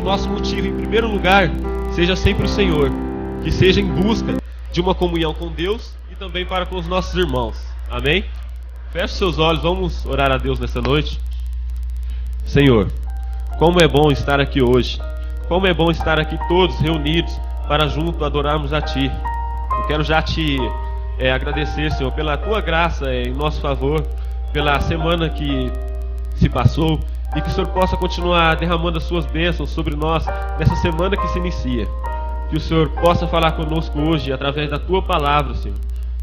nosso motivo, em primeiro lugar, seja sempre o Senhor, que seja em busca de uma comunhão com Deus e também para com os nossos irmãos. Amém? Feche seus olhos, vamos orar a Deus nessa noite. Senhor, como é bom estar aqui hoje. Como é bom estar aqui todos reunidos para junto adorarmos a Ti. Eu quero já Te agradecer, Senhor, pela Tua graça em nosso favor, pela semana que se passou, e que o Senhor possa continuar derramando as Suas bênçãos sobre nós nessa semana que se inicia. Que o Senhor possa falar conosco hoje através da Tua palavra, Senhor.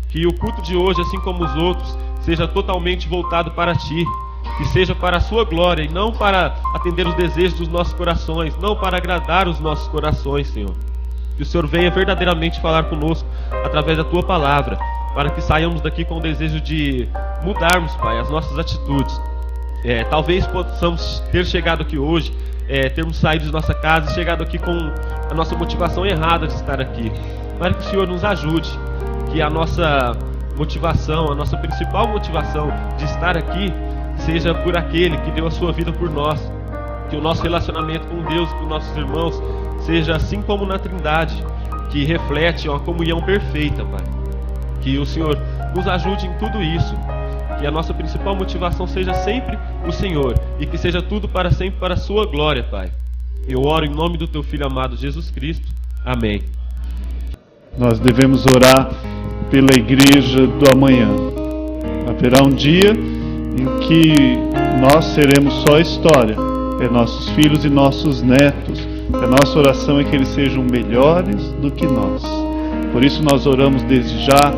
Que o culto de hoje, assim como os outros, seja totalmente voltado para Ti. Que seja para a Sua glória e não para atender os desejos dos nossos corações, não para agradar os nossos corações, Senhor. Que o Senhor venha verdadeiramente falar conosco através da Tua palavra, para que saiamos daqui com o desejo de mudarmos, Pai, as nossas atitudes. Talvez possamos ter chegado aqui hoje, termos saído de nossa casa e chegado aqui com a nossa motivação errada de estar aqui. Mas que o Senhor nos ajude, que a nossa motivação, a nossa principal motivação de estar aqui seja por aquele que deu a sua vida por nós. Que o nosso relacionamento com Deus e com nossos irmãos seja assim como na Trindade, que reflete uma comunhão perfeita, Pai. Que o Senhor nos ajude em tudo isso. Que a nossa principal motivação seja sempre o Senhor e que seja tudo para sempre para a Sua glória, Pai. Eu oro em nome do Teu Filho amado Jesus Cristo. Amém. Nós devemos orar pela igreja do amanhã. Haverá um dia em que nós seremos só história. Nossos filhos e nossos netos. A nossa oração é que eles sejam melhores do que nós. Por isso nós oramos desde já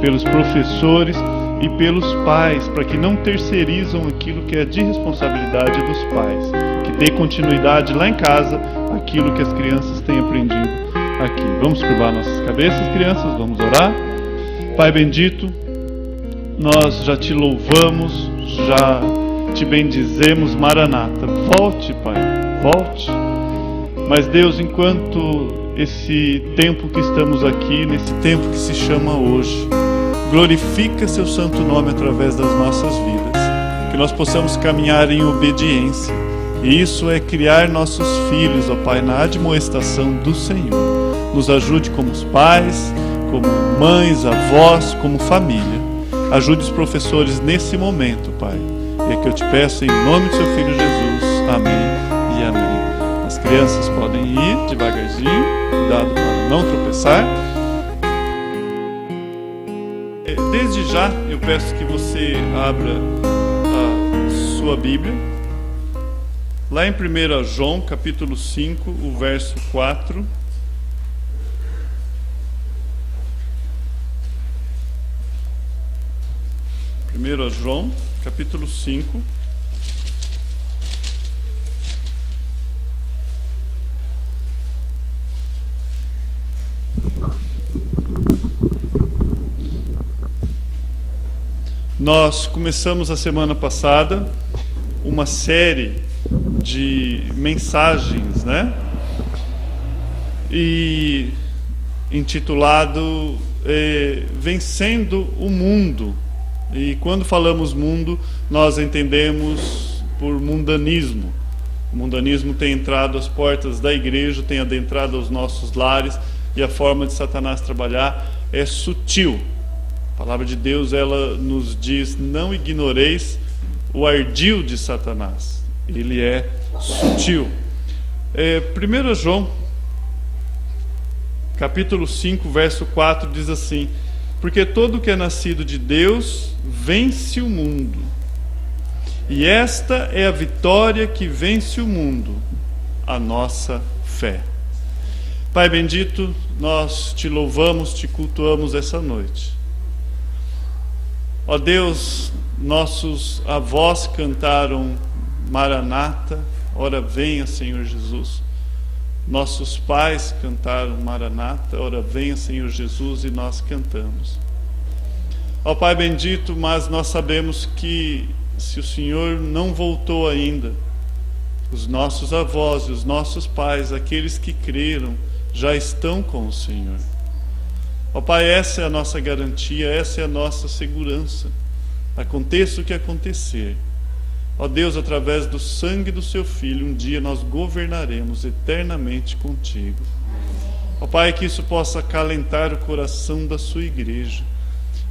pelos professores e pelos pais, para que não terceirizam aquilo que é de responsabilidade dos pais. Que dê continuidade lá em casa aquilo que as crianças têm aprendido aqui. Vamos curvar nossas cabeças, crianças, vamos orar. Pai bendito, nós já Te louvamos, já Te bendizemos, Maranata. Volte, Pai, volte. Mas Deus, enquanto esse tempo que estamos aqui, nesse tempo que se chama hoje, glorifica Seu santo nome através das nossas vidas. Que nós possamos caminhar em obediência. E isso é criar nossos filhos, ó Pai, na admoestação do Senhor. Nos ajude como os pais, como mães, avós, como família. Ajude os professores nesse momento, Pai. É que eu Te peço em nome do Seu Filho Jesus. Amém e amém. As crianças podem ir devagarzinho, cuidado para não tropeçar. Desde já eu peço que você abra a sua Bíblia. Lá em 1 João, capítulo 5, o verso 4. João, capítulo 5. Nós começamos a semana passada uma série de mensagens, E intitulado Vencendo o Mundo. E quando falamos mundo, nós entendemos por mundanismo. O mundanismo tem entrado às portas da igreja, tem adentrado aos nossos lares, e a forma de Satanás trabalhar é sutil. A palavra de Deus, ela nos diz: não ignoreis o ardil de Satanás. Ele é sutil. 1 João, capítulo 5, verso 4, diz assim: porque todo que é nascido de Deus vence o mundo. E esta é a vitória que vence o mundo, a nossa fé. Pai bendito, nós Te louvamos, Te cultuamos essa noite. Ó Deus, nossos avós cantaram Maranata, ora venha Senhor Jesus. Nossos pais cantaram Maranata, ora venha Senhor Jesus, e nós cantamos. Ó Pai bendito, mas nós sabemos que se o Senhor não voltou ainda, os nossos avós e os nossos pais, aqueles que creram, já estão com o Senhor. Ó Pai, essa é a nossa garantia, essa é a nossa segurança. Aconteça o que acontecer, Ó Deus, através do sangue do seu Filho, um dia nós governaremos eternamente contigo. Ó Pai, que isso possa acalentar o coração da sua igreja.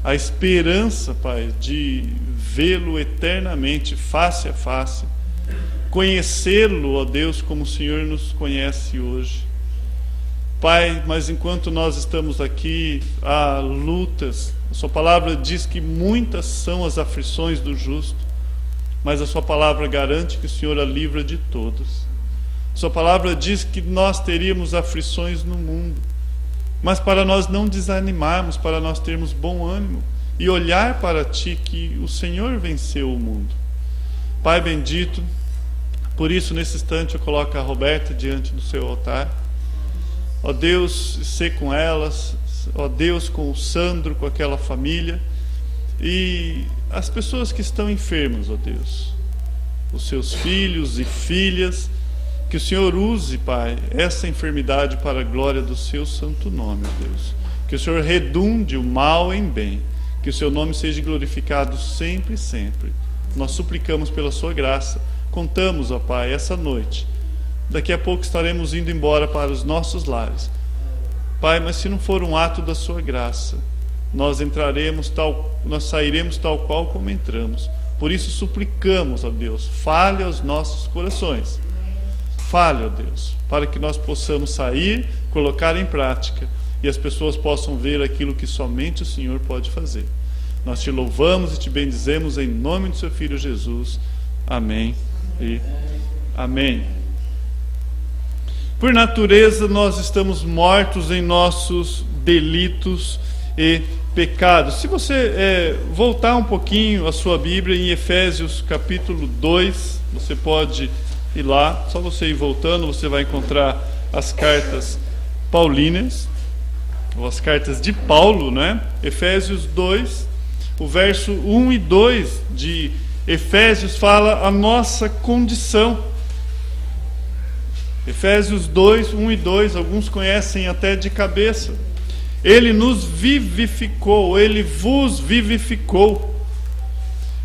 A esperança, Pai, de vê-lo eternamente, face a face. Conhecê-lo, ó Deus, como o Senhor nos conhece hoje. Pai, mas enquanto nós estamos aqui, há lutas. A sua palavra diz que muitas são as aflições do justo, mas a sua palavra garante que o Senhor a livra de todos. A sua palavra diz que nós teríamos aflições no mundo, mas para nós não desanimarmos, para nós termos bom ânimo e olhar para Ti, que o Senhor venceu o mundo. Pai bendito, por isso nesse instante eu coloco a Roberta diante do seu altar. Ó Deus, sê com elas, ó Deus, com o Sandro, com aquela família, e as pessoas que estão enfermas, ó Deus, os seus filhos e filhas, que o Senhor use, Pai, essa enfermidade para a glória do seu santo nome, ó Deus. Que o Senhor redunde o mal em bem, que o seu nome seja glorificado sempre e sempre. Nós suplicamos pela sua graça, contamos, ó Pai, essa noite. Daqui a pouco estaremos indo embora para os nossos lares. Pai, mas se não for um ato da sua graça, nós sairemos tal qual como entramos. Por isso suplicamos, ó Deus, fale aos nossos corações. Fale, ó Deus, para que nós possamos sair, colocar em prática e as pessoas possam ver aquilo que somente o Senhor pode fazer. Nós te louvamos e te bendizemos em nome do seu Filho Jesus. Amém e amém. Por natureza, nós estamos mortos em nossos delitos e pecados. Se você voltar um pouquinho a sua Bíblia em Efésios capítulo 2, você pode ir lá, só você ir voltando, você vai encontrar as cartas paulinas, ou as cartas de Paulo, né? Efésios 2, o verso 1 e 2 de Efésios fala a nossa condição. Efésios 2, 1 e 2, alguns conhecem até de cabeça. Ele nos vivificou, Ele vos vivificou,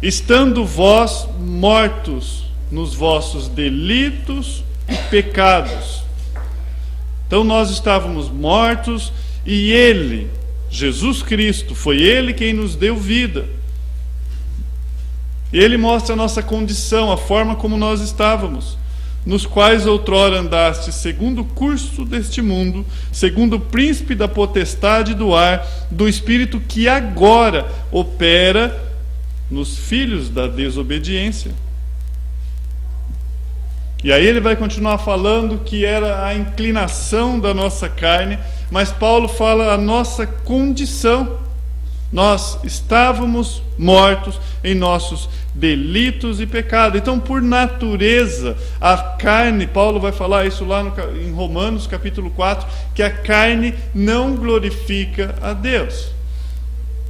estando vós mortos nos vossos delitos e pecados. Então nós estávamos mortos e Ele, Jesus Cristo, foi Ele quem nos deu vida. Ele mostra a nossa condição, a forma como nós estávamos, nos quais outrora andaste segundo o curso deste mundo, segundo o príncipe da potestade do ar, do espírito que agora opera nos filhos da desobediência. E aí ele vai continuar falando que era a inclinação da nossa carne, mas Paulo fala a nossa condição. Nós estávamos mortos em nossos delitos e pecados. Então, por natureza, a carne, Paulo vai falar isso lá em Romanos capítulo 4, que a carne não glorifica a Deus.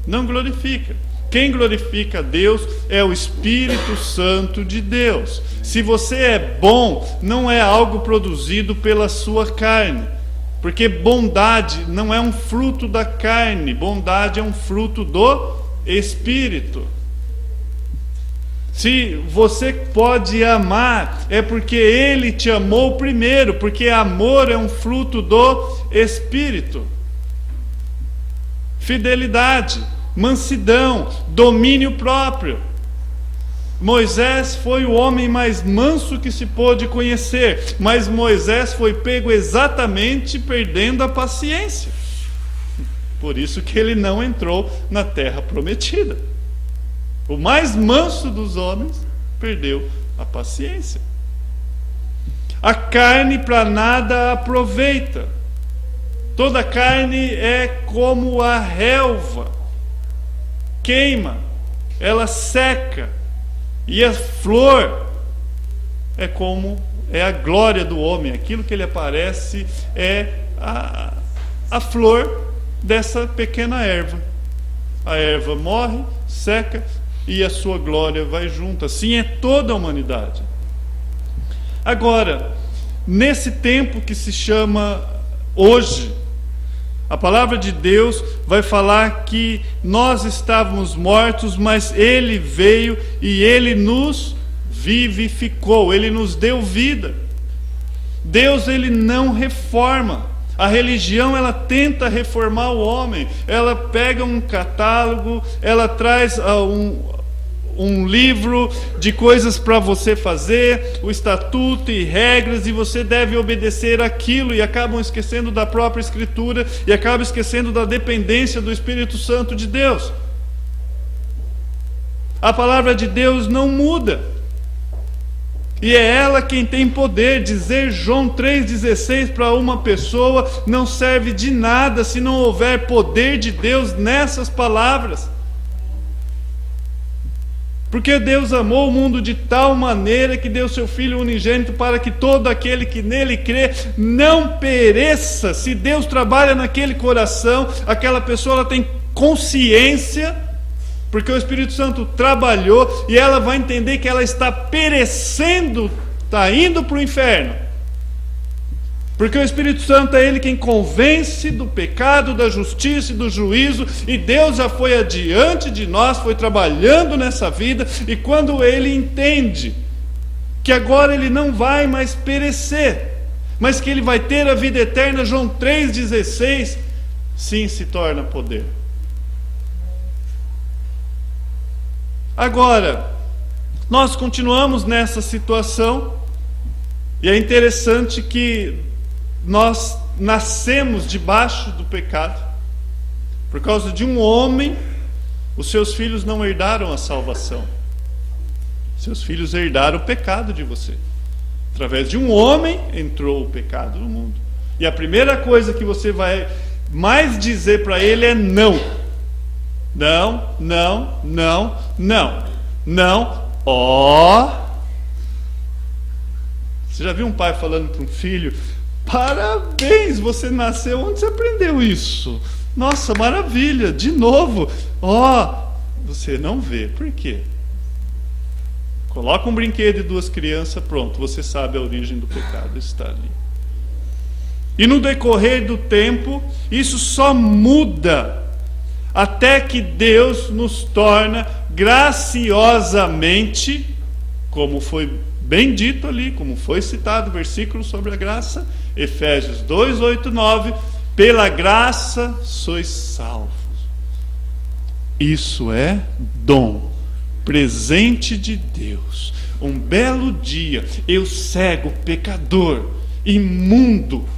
Não glorifica. Quem glorifica a Deus é o Espírito Santo de Deus. Se você é bom, não é algo produzido pela sua carne. Porque bondade não é um fruto da carne, bondade é um fruto do Espírito. Se você pode amar, é porque Ele te amou primeiro, porque amor é um fruto do Espírito. Fidelidade, mansidão, domínio próprio. Moisés foi o homem mais manso que se pôde conhecer, mas Moisés foi pego exatamente perdendo a paciência. Por isso que ele não entrou na terra prometida. O mais manso dos homens perdeu a paciência. A carne para nada aproveita. Toda carne é como a relva. Queima, ela seca. E a flor é como é a glória do homem. Aquilo que ele aparece é a flor dessa pequena erva. A erva morre, seca e a sua glória vai junto. Assim é toda a humanidade. Agora, nesse tempo que se chama hoje, a palavra de Deus vai falar que nós estávamos mortos, mas Ele veio e Ele nos vivificou, Ele nos deu vida. Deus, Ele não reforma. A religião, ela tenta reformar o homem. Ela pega um catálogo, ela traz um livro de coisas para você fazer, o estatuto e regras, e você deve obedecer aquilo, e acabam esquecendo da própria Escritura, e acabam esquecendo da dependência do Espírito Santo de Deus. A palavra de Deus não muda, e é ela quem tem poder. Dizer João 3,16 para uma pessoa não serve de nada se não houver poder de Deus nessas palavras. Porque Deus amou o mundo de tal maneira que deu seu Filho unigênito para que todo aquele que nele crê não pereça. Se Deus trabalha naquele coração, aquela pessoa ela tem consciência, porque o Espírito Santo trabalhou, e ela vai entender que ela está perecendo, está indo para o inferno. Porque o Espírito Santo é Ele quem convence do pecado, da justiça e do juízo, e Deus já foi adiante de nós, foi trabalhando nessa vida, e quando Ele entende que agora Ele não vai mais perecer, mas que Ele vai ter a vida eterna, João 3,16, sim, se torna poder. Agora, nós continuamos nessa situação, e é interessante que nós nascemos debaixo do pecado. Por causa de um homem, os seus filhos não herdaram a salvação. Seus filhos herdaram o pecado de você. Através de um homem entrou o pecado no mundo. E a primeira coisa que você vai mais dizer para ele é não. Não, não, não, não. Não, ó. Você já viu um pai falando para um filho: parabéns, você nasceu, onde você aprendeu isso? Nossa, maravilha, de novo. Ó, você não vê, por quê? Coloca um brinquedo e duas crianças, pronto, você sabe a origem do pecado, está ali. E no decorrer do tempo, isso só muda, até que Deus nos torna graciosamente, como foi bem dito ali, como foi citado o versículo sobre a graça, Efésios 2, 8, 9, pela graça sois salvos. Isso é dom, presente de Deus. Um belo dia, eu cego, pecador, imundo,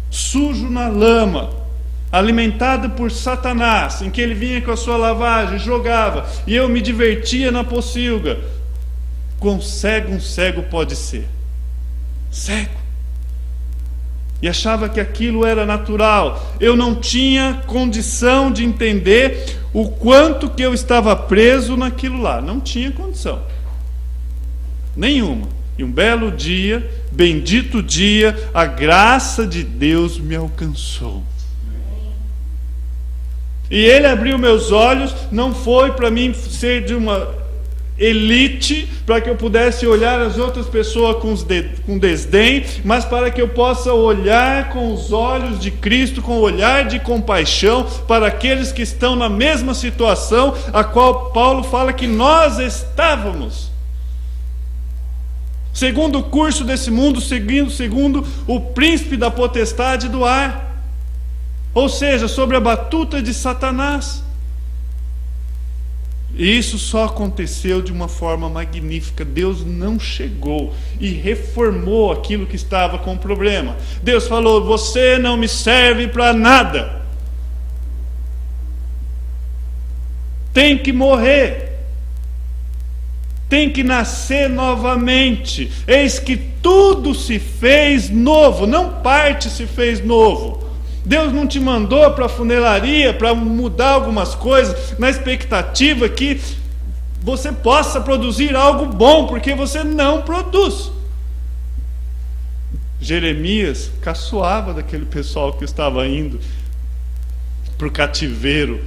sujo na lama, alimentado por Satanás, em que ele vinha com a sua lavagem, jogava, e eu me divertia na pocilga. Quão cego um cego pode ser? Cego. E achava que aquilo era natural. Eu não tinha condição de entender o quanto que eu estava preso naquilo lá. Não tinha condição nenhuma. E um belo dia, bendito dia, a graça de Deus me alcançou. E Ele abriu meus olhos, não foi para mim ser de uma elite, para que eu pudesse olhar as outras pessoas com desdém, mas para que eu possa olhar com os olhos de Cristo, com o olhar de compaixão para aqueles que estão na mesma situação a qual Paulo fala que nós estávamos. Segundo o curso desse mundo, segundo o príncipe da potestade do ar, ou seja, sobre a batuta de Satanás. E isso só aconteceu de uma forma magnífica. Deus não chegou e reformou aquilo que estava com problema. Deus falou: você não me serve para nada, tem que morrer, tem que nascer novamente. Eis que tudo se fez novo, não parte se fez novo. Deus não te mandou para a funelaria para mudar algumas coisas na expectativa que você possa produzir algo bom, porque você não produz. Jeremias caçoava daquele pessoal que estava indo para o cativeiro.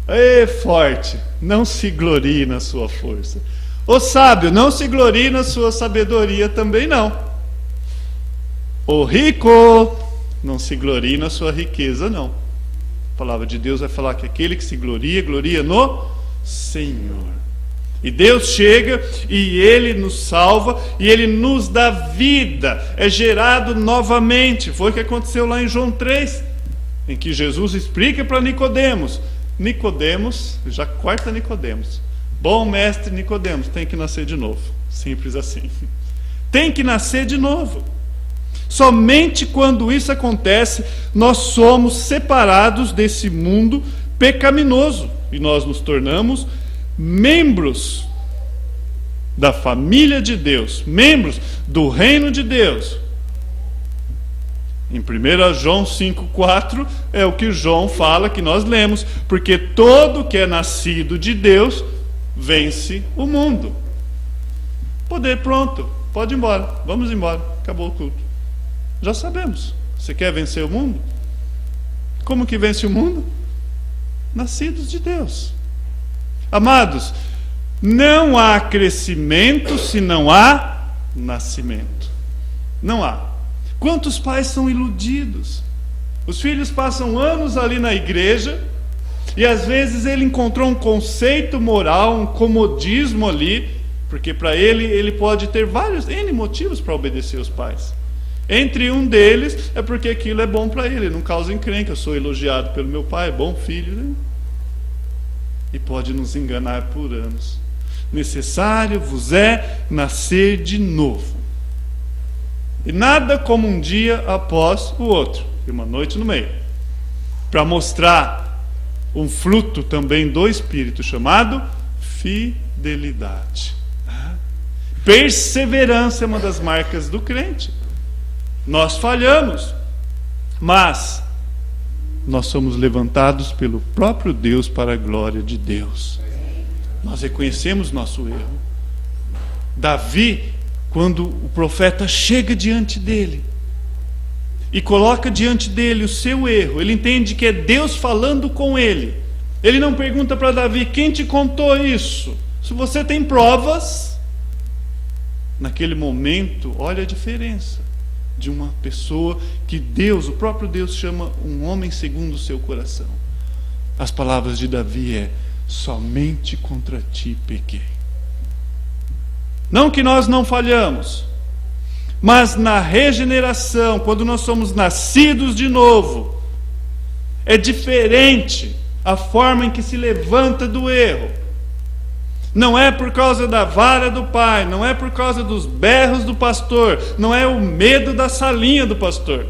Ê, forte, não se glorie na sua força. O sábio, não se glorie na sua sabedoria também não. O rico, não se glorie na sua riqueza, não. A palavra de Deus vai falar que aquele que se gloria, gloria no Senhor. E Deus chega e Ele nos salva e Ele nos dá vida, é gerado novamente. Foi o que aconteceu lá em João 3, em que Jesus explica para Nicodemos, já corta Nicodemos, bom mestre Nicodemos, tem que nascer de novo. Simples assim. Tem que nascer de novo. Somente quando isso acontece, nós somos separados desse mundo pecaminoso e nós nos tornamos membros da família de Deus, membros do reino de Deus. Em 1 João 5,4 é o que João fala, que nós lemos, porque todo que é nascido de Deus vence o mundo. Poder, pronto, pode ir embora, vamos embora, acabou o culto. Já sabemos. Você quer vencer o mundo? Como que vence o mundo? Nascidos de Deus. Amados, não há crescimento se não há nascimento. Não há. Quantos pais são iludidos? Os filhos passam anos ali na igreja e às vezes ele encontrou um conceito moral, um comodismo ali, porque para ele pode ter vários N motivos para obedecer os pais. Entre um deles é porque aquilo é bom para ele, não causa encrenca. Eu sou elogiado pelo meu pai, bom filho, né? E pode nos enganar por anos. Necessário vos é nascer de novo. E nada como um dia após o outro, e uma noite no meio, para mostrar um fruto também do Espírito chamado fidelidade. Perseverança é uma das marcas do crente. Nós falhamos, mas nós somos levantados pelo próprio Deus para a glória de Deus. Nós reconhecemos nosso erro. Davi, quando o profeta chega diante dele e coloca diante dele o seu erro, ele entende que é Deus falando com ele. Ele não pergunta para Davi: quem te contou isso? Se você tem provas. Naquele momento, olha a diferença de uma pessoa que Deus, o próprio Deus, chama um homem segundo o seu coração. As palavras de Davi é: somente contra ti pequei. Não que nós não falhamos, mas na regeneração, quando nós somos nascidos de novo, é diferente a forma em que se levanta do erro. Não é por causa da vara do pai, não é por causa dos berros do pastor, não é o medo da salinha do pastor.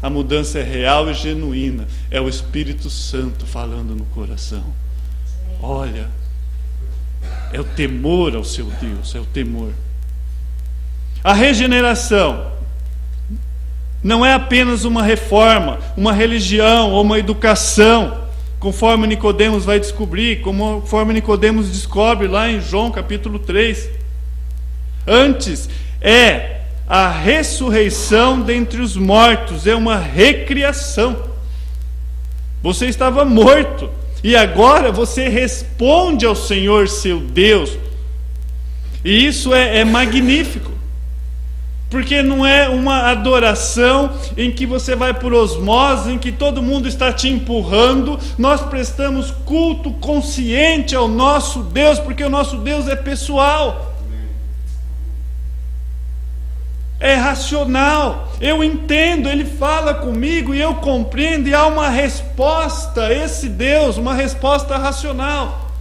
A mudança é real e genuína, é o Espírito Santo falando no coração. Olha, é o temor ao seu Deus, é o temor. A regeneração não é apenas uma reforma, uma religião ou uma educação, conforme Nicodemos vai descobrir, conforme Nicodemos descobre lá em João capítulo 3. Antes, é a ressurreição dentre os mortos, é uma recriação. Você estava morto, e agora você responde ao Senhor seu Deus. E isso é magnífico. Porque não é uma adoração em que você vai por osmose, em que todo mundo está te empurrando. Nós prestamos culto consciente ao nosso Deus, porque o nosso Deus é pessoal. É racional. Eu entendo, Ele fala comigo e eu compreendo, e há uma resposta a esse Deus, uma resposta racional.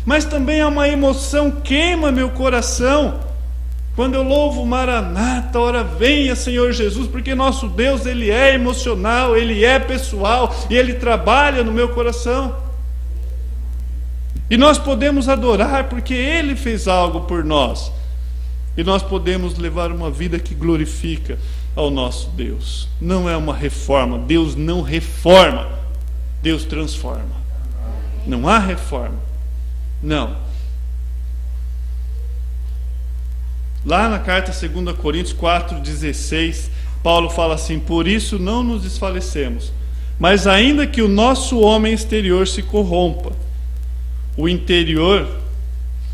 Mas também há uma emoção que queima meu coração. Quando eu louvo Maranata, ora venha Senhor Jesus, porque nosso Deus, Ele é emocional, Ele é pessoal, e Ele trabalha no meu coração. E nós podemos adorar porque Ele fez algo por nós. E nós podemos levar uma vida que glorifica ao nosso Deus. Não é uma reforma, Deus não reforma, Deus transforma. Não há reforma, não. Lá na carta 2 Coríntios 4,16, Paulo fala assim: por isso não nos desfalecemos, mas ainda que o nosso homem exterior se corrompa, o interior,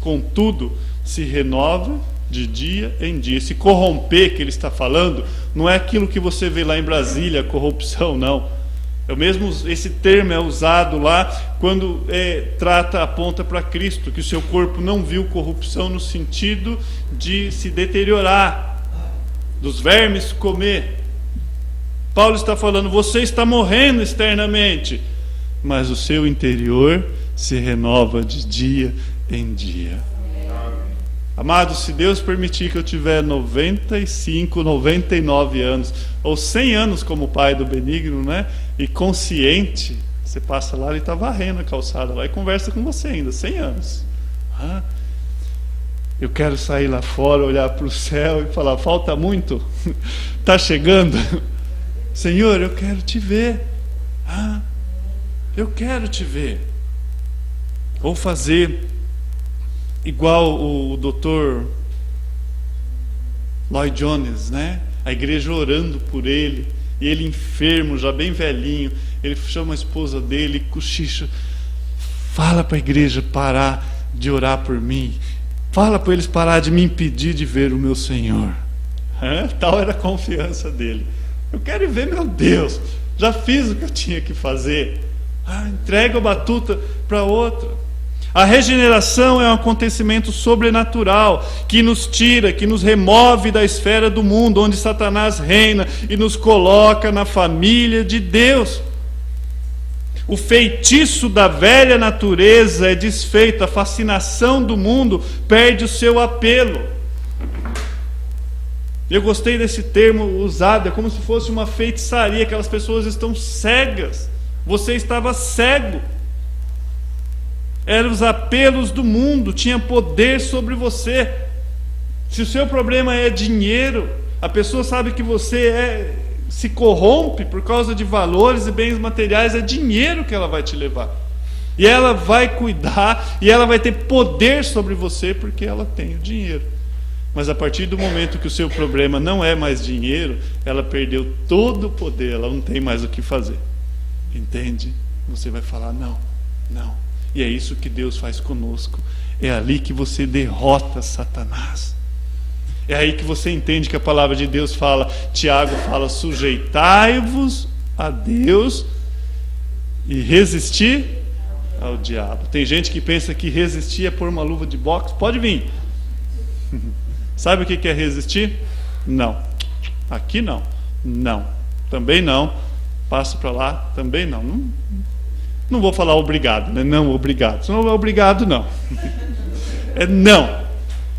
contudo, se renova de dia em dia. Esse corromper que ele está falando, não é aquilo que você vê lá em Brasília, corrupção, não. Esse termo é usado lá quando aponta para Cristo, que o seu corpo não viu corrupção no sentido de se deteriorar, dos vermes comer. Paulo está falando, você está morrendo externamente, mas o seu interior se renova de dia em dia. Amados, se Deus permitir que eu tiver 95, 99 anos, ou 100 anos como pai do Benigno, né? E consciente, você passa lá, ele está varrendo a calçada lá e conversa com você ainda, 100 anos. Eu quero sair lá fora, olhar para o céu e falar, falta muito? Está chegando? Senhor, eu quero te ver. Eu quero te ver. Ou fazer igual o Dr. Lloyd Jones, né? A igreja orando por ele, e ele enfermo, já bem velhinho, ele chama a esposa dele e cochicha, fala para a igreja parar de orar por mim, fala para eles parar de me impedir de ver o meu Senhor. Tal era a confiança dele. Eu quero ver meu Deus, já fiz o que eu tinha que fazer. Entrega a batuta para outra. A regeneração é um acontecimento sobrenatural que nos tira, que nos remove da esfera do mundo onde Satanás reina e nos coloca na família de Deus. O feitiço da velha natureza é desfeito, a fascinação do mundo perde o seu apelo. Eu gostei desse termo usado, é como se fosse uma feitiçaria, aquelas pessoas estão cegas. Você estava cego. Eram os apelos do mundo, tinha poder sobre você. Se o seu problema é dinheiro, a pessoa sabe que você se corrompe por causa de valores e bens materiais, é dinheiro que ela vai te levar. E ela vai cuidar, e ela vai ter poder sobre você porque ela tem o dinheiro. Mas a partir do momento que o seu problema não é mais dinheiro, ela perdeu todo o poder, ela não tem mais o que fazer. Entende? Você vai falar, não. E é isso que Deus faz conosco. É ali que você derrota Satanás. É aí que você entende que a palavra de Deus fala, Tiago fala, sujeitai-vos a Deus e resistir ao diabo. Tem gente que pensa que resistir é pôr uma luva de boxe. Pode vir. Sabe o que é resistir? Não. Aqui não. Não. Também não. Passo para lá. Também não. Não vou falar obrigado, né? Não, obrigado. Se não é obrigado, não. É não.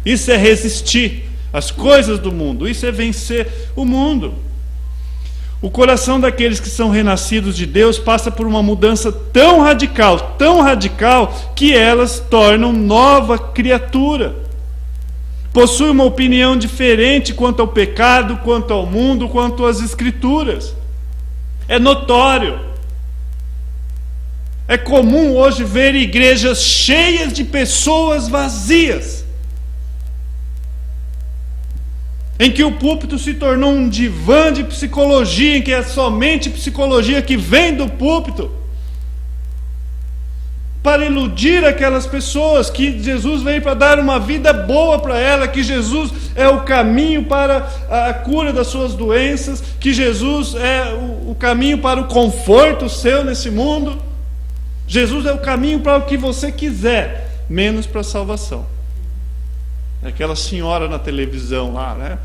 Isso é resistir às coisas do mundo. Isso é vencer o mundo. O coração daqueles que são renascidos de Deus passa por uma mudança tão radical, que elas tornam nova criatura. Possui uma opinião diferente quanto ao pecado, quanto ao mundo, quanto às Escrituras. É notório. É comum hoje ver igrejas cheias de pessoas vazias, em que o púlpito se tornou um divã de psicologia, em que é somente psicologia que vem do púlpito, para iludir aquelas pessoas que Jesus veio para dar uma vida boa para ela, que Jesus é o caminho para a cura das suas doenças, que Jesus é o caminho para o conforto seu nesse mundo. Jesus é o caminho para o que você quiser, menos para a salvação. Aquela senhora na televisão lá, né?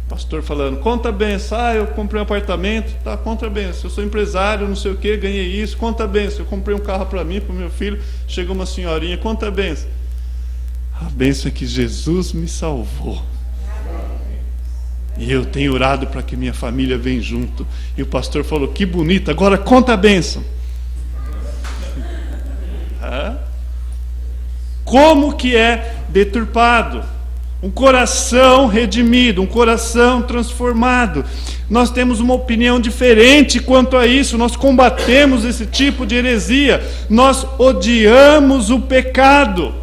Pastor falando, conta a benção. Eu comprei um apartamento, tá, conta a benção. Eu sou empresário, não sei o que, ganhei isso, conta a benção. Eu comprei um carro para mim, para o meu filho. Chegou uma senhorinha, conta a benção. A benção é que Jesus me salvou. E eu tenho orado para que minha família venha junto. E o pastor falou, que bonito, agora conta a benção. Como que é deturpado? Um coração redimido, um coração transformado. Nós temos uma opinião diferente quanto a isso. Nós combatemos esse tipo de heresia. Nós odiamos o pecado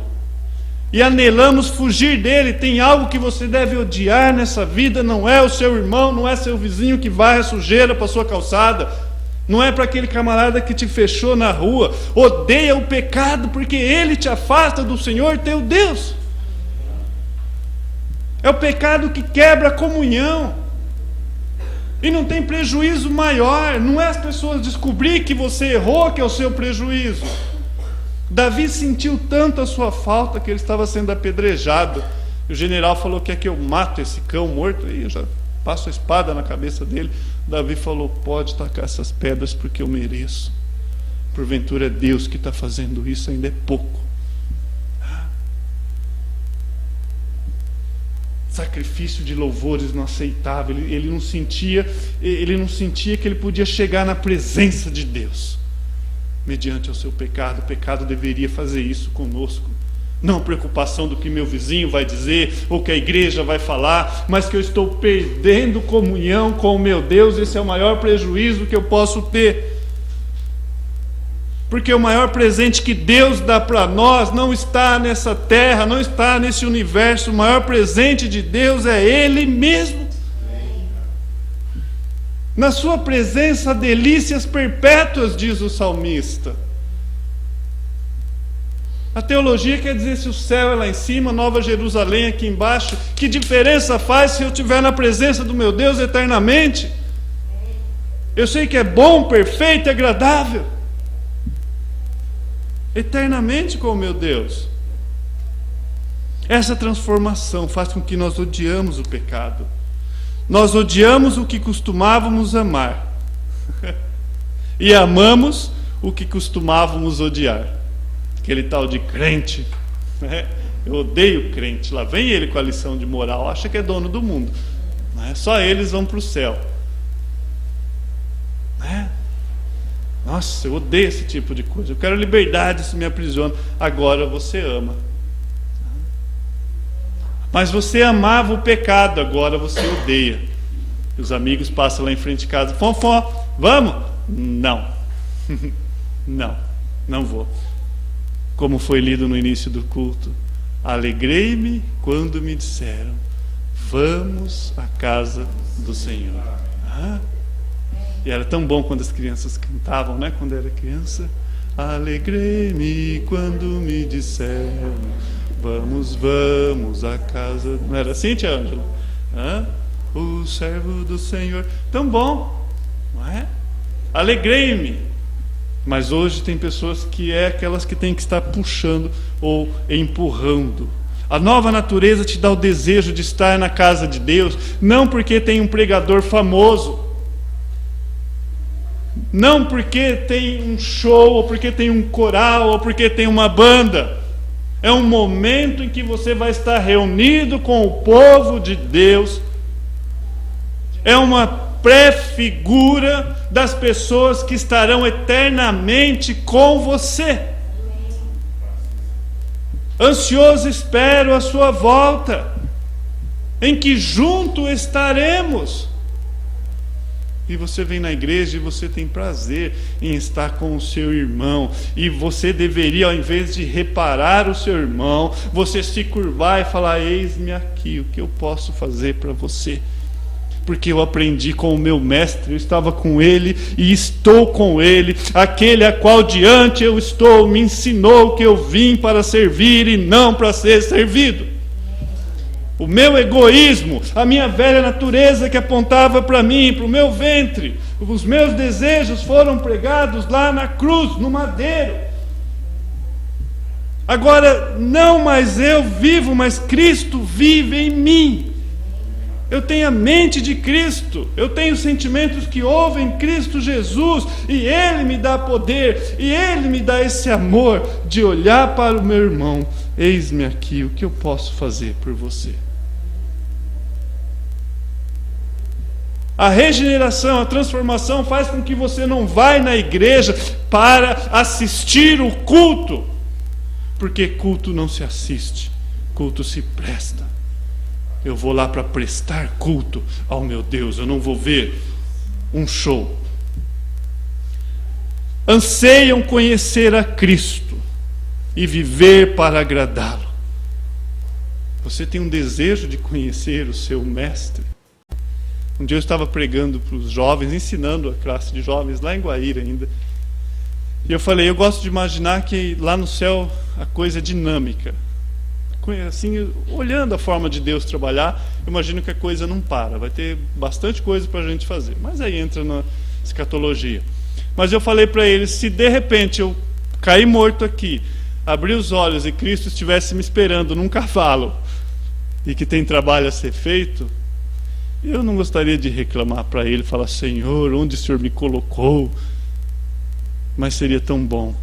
e anelamos fugir dele. Tem algo que você deve odiar nessa vida. Não é o seu irmão, não é seu vizinho que varre a sujeira para a sua calçada. Não é para aquele camarada que te fechou na rua. Odeia o pecado porque ele te afasta do Senhor teu Deus. É o pecado que quebra a comunhão. E não tem prejuízo maior. Não é as pessoas descobrir que você errou que é o seu prejuízo. Davi sentiu tanto a sua falta que ele estava sendo apedrejado. O general falou: quer que eu mato esse cão morto? E eu já passo a espada na cabeça dele. Davi falou: pode tacar essas pedras porque eu mereço. Porventura é Deus que está fazendo isso, ainda é pouco. Sacrifício de louvores não aceitável. Ele não sentia que ele podia chegar na presença de Deus mediante o seu pecado. O pecado deveria fazer isso conosco. Não preocupação do que meu vizinho vai dizer ou que a igreja vai falar, mas que eu estou perdendo comunhão com o meu Deus. Esse é o maior prejuízo que eu posso ter. Porque o maior presente que Deus dá para nós não está nessa terra, não está nesse universo. O maior presente de Deus é Ele mesmo. Na sua presença, delícias perpétuas, diz o salmista. A teologia quer dizer: se o céu é lá em cima, Nova Jerusalém aqui embaixo, que diferença faz se eu estiver na presença do meu Deus eternamente? Eu sei que é bom, perfeito e agradável eternamente com o meu Deus. Essa transformação faz com que nós odiamos o pecado. Nós odiamos o que costumávamos amar e amamos o que costumávamos odiar. Aquele tal de crente, né? Eu odeio crente. Lá vem ele com a lição de moral, acha que é dono do mundo, né? Só eles vão para o céu, né? Nossa, eu odeio esse tipo de coisa. Eu quero liberdade, isso me aprisiona. Agora você ama. Mas você amava o pecado, agora você odeia. E os amigos passam lá em frente de casa: Fonfó, vamos? Não. Não vou. Como foi lido no início do culto: alegrei-me quando me disseram: vamos à casa do Senhor. E era tão bom quando as crianças cantavam, né? Quando eu era criança: alegrei-me quando me disseram: vamos à casa. Não era assim, tia Ângela? O servo do Senhor. Tão bom, não é? Alegrei-me. Mas hoje tem pessoas que é aquelas que têm que estar puxando ou empurrando. A nova natureza te dá o desejo de estar na casa de Deus, não porque tem um pregador famoso, não porque tem um show, ou porque tem um coral, ou porque tem uma banda. É um momento em que você vai estar reunido com o povo de Deus. É uma pré-figura das pessoas que estarão eternamente com você. Ansioso espero a sua volta, em que junto estaremos. E você vem na igreja e você tem prazer em estar com o seu irmão. E você deveria, ao invés de reparar o seu irmão, você se curvar e falar: eis-me aqui, o que eu posso fazer para você? Porque eu aprendi com o meu mestre, eu estava com ele e estou com ele. Aquele a qual diante eu estou me ensinou que eu vim para servir e não para ser servido. O meu egoísmo, a minha velha natureza que apontava para mim, para o meu ventre, os meus desejos foram pregados lá na cruz, no madeiro. Agora, não mais eu vivo, mas Cristo vive em mim. Eu tenho a mente de Cristo, eu tenho sentimentos que ouvem Cristo Jesus, e Ele me dá poder, e Ele me dá esse amor de olhar para o meu irmão: eis-me aqui, o que eu posso fazer por você? A regeneração, a transformação faz com que você não vá na igreja para assistir o culto, porque culto não se assiste, culto se presta. Eu vou lá para prestar culto ao meu Deus, eu não vou ver um show. Anseiam conhecer a Cristo e viver para agradá-lo. Você tem um desejo de conhecer o seu mestre? Um dia eu estava pregando para os jovens, ensinando a classe de jovens lá em Guaíra ainda. E eu falei: eu gosto de imaginar que lá no céu a coisa é dinâmica. assim, olhando a forma de Deus trabalhar, eu imagino que a coisa não para. Vai ter bastante coisa para a gente fazer. Mas aí entra na escatologia. Mas eu falei para eles, se de repente eu cair morto aqui, abrir os olhos e Cristo estivesse me esperando num cavalo, e que tem trabalho a ser feito, eu não gostaria de reclamar para ele, falar, Senhor, onde o Senhor me colocou? Mas seria tão bom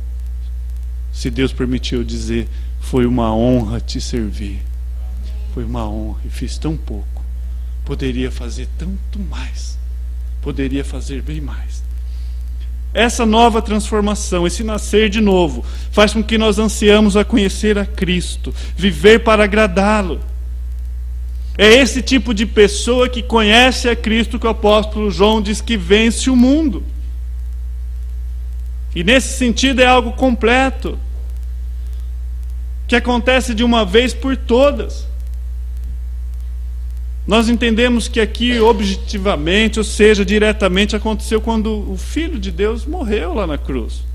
se Deus permitiu eu dizer, foi uma honra te servir. Foi uma honra e fiz tão pouco. Poderia fazer tanto mais. Poderia fazer bem mais. Essa nova transformação, esse nascer de novo, faz com que nós ansiamos a conhecer a Cristo, viver para agradá-lo. É esse tipo de pessoa que conhece a Cristo que o apóstolo João diz que vence o mundo. E nesse sentido é algo completo, que acontece de uma vez por todas. Nós entendemos que aqui objetivamente, ou seja, diretamente, aconteceu quando o Filho de Deus morreu lá na cruz.